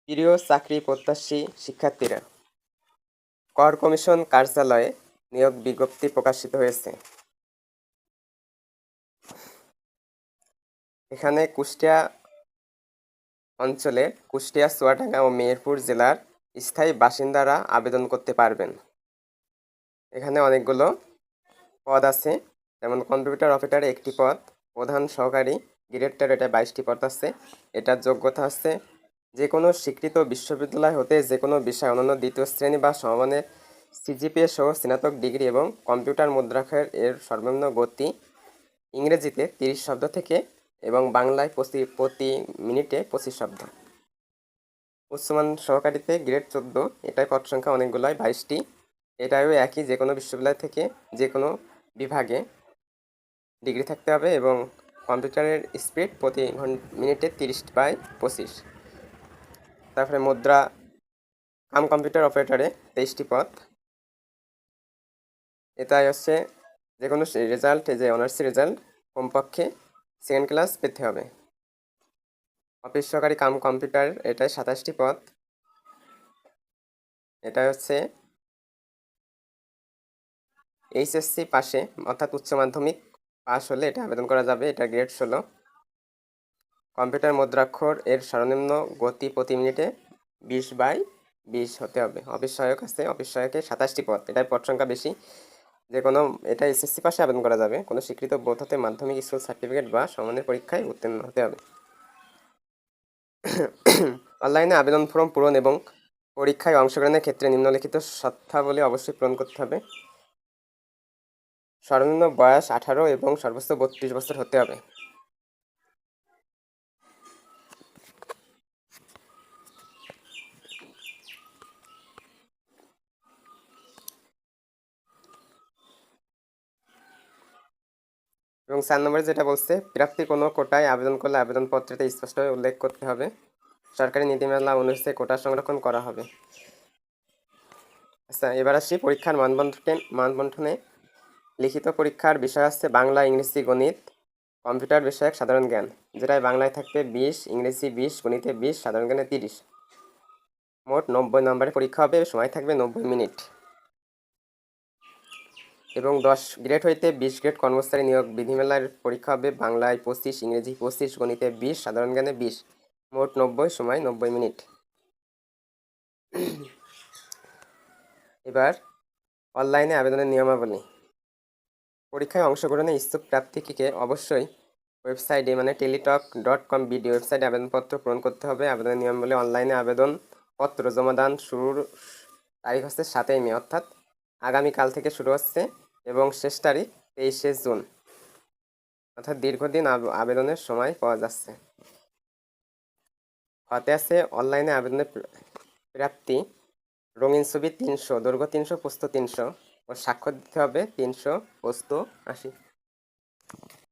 প্রিয় চাকরি প্রত্যাশী শিক্ষার্থীরা, কর কমিশন কার্যালয়ে নিয়োগ বিজ্ঞপ্তি প্রকাশিত হয়েছে। এখানে কুষ্টিয়া অঞ্চলে কুষ্টিয়া, চুয়াডাঙ্গা ও মেহেরপুর জেলার স্থায়ী বাসিন্দারা আবেদন করতে পারবেন। এখানে অনেকগুলো পদ আছে, যেমন কম্পিউটার অপারেটরে একটি পদ, প্রধান সহকারী গ্রেড 13 এটা 22টি পদ আছে। এটার যোগ্যতা আছে যে কোনো স্বীকৃত বিশ্ববিদ্যালয় হতে যে কোনো বিষয় অনন্য দ্বিতীয় শ্রেণী বা সমমানের সিজিপিএ সহ স্নাতক ডিগ্রি এবং কম্পিউটার মুদ্রাক্ষর এর সর্বনিম্ন গতি ইংরেজিতে 30 শব্দ থেকে এবং বাংলায় প্রতি মিনিটে 25 শব্দ। উচ্চমান সহকারীতে গ্রেড 14, এটাই পদ সংখ্যা অনেকগুলোই 22টি। এটাও একই, যে কোনো বিশ্ববিদ্যালয় থেকে যে কোনো বিভাগে ডিগ্রি থাকতে হবে এবং কম্পিউটারের স্পিড প্রতি মিনিটে 30/25। তারপরে মুদ্রা কম্পিউটার অপারেটরে 23টি পদ। এটাই হচ্ছে যে কোনো রেজাল্ট, যে অনার্স রেজাল্ট কমপক্ষে সেকেন্ড ক্লাস পেতে হবে। অফিস সহকারী কম্পিউটার, এটাই 27টি পদ। এটা হচ্ছে এইচএসসি পাশে, অর্থাৎ উচ্চ মাধ্যমিক পাস হলে এটা আবেদন করা যাবে। এটা গ্রেড 16। কম্পিউটার মুদ্রাক্ষর এর সর্বনিম্ন গতি প্রতি মিনিটে 20/20 হতে হবে। অফিস সহায়ক আছে, অফিস সহায়কের 27টি পদ। এটাই পদ সংখ্যা বেশি। যে কোনো, এটা এসএসসি পাশে আবেদন করা যাবে। কোনো স্বীকৃত বোর্ড হতে মাধ্যমিক স্কুল সার্টিফিকেট বা সমমানের পরীক্ষায় উত্তীর্ণ হতে হবে। অনলাইনে আবেদন ফর্ম পূরণ এবং পরীক্ষায় অংশগ্রহণের ক্ষেত্রে নিম্নলিখিত শর্তাবলী অবশ্যই পূরণ করতে হবে। সর্বনিম্ন বয়স 18 এবং সর্বোচ্চ 32 বছর হতে হবে। এবং 4 নম্বরে যেটা বলছে, প্রার্থী কোনো কোটায় আবেদন করলে আবেদনপত্রেতে স্পষ্টভাবে উল্লেখ করতে হবে সরকারি নীতিমালা অনুসারে কোটা সংরক্ষণ করা হবে। আচ্ছা, এবার আসি পরীক্ষার মানবন্ধনে। লিখিত পরীক্ষার বিষয় আছে বাংলা, ইংরেজি, গণিত, কম্পিউটার বিষয়ক সাধারণ জ্ঞান, যেটাই বাংলায় থাকবে 20, ইংরেজি 20, গণিতে 20, সাধারণ জ্ঞানে 30। মোট 90 নম্বরের পরীক্ষা হবে, সময় থাকবে 90 মিনিট। এবং 10 গ্রেড হইতে 20 গ্রেড কর্মচারী নিয়োগ বিধিমালার পরীক্ষা হবে বাংলায় 25, ইংরেজি 25, গণিতে 20, সাধারণ জ্ঞানে 20। মোট 90, সময় 90 মিনিট। এবার অনলাইনে আবেদনের নিয়মাবলী। পরীক্ষায় অংশগ্রহণে ইচ্ছুক প্রার্থীকে অবশ্যই ওয়েবসাইটে, মানে টেলিটক.com বিডি ওয়েবসাইটে আবেদনপত্র পূরণ করতে হবে। আবেদনের নিয়মাবলী: অনলাইনে আবেদনপত্র জমাদান শুরুর তারিখ হচ্ছে 7 মে, অর্থাৎ আগামীকাল থেকে শুরু হচ্ছে, এবং শেষ তারিখ 23 জুন, অর্থাৎ দীর্ঘদিন আবেদনের সময় পাওয়া যাচ্ছে। হাতে আছে অনলাইনে আবেদনের প্রাপ্তি: রঙিন ছবি 300, দৈর্ঘ্য 300, প্রস্থ 300 ও স্বাক্ষর দিতে হবে 300, প্রস্থ 80।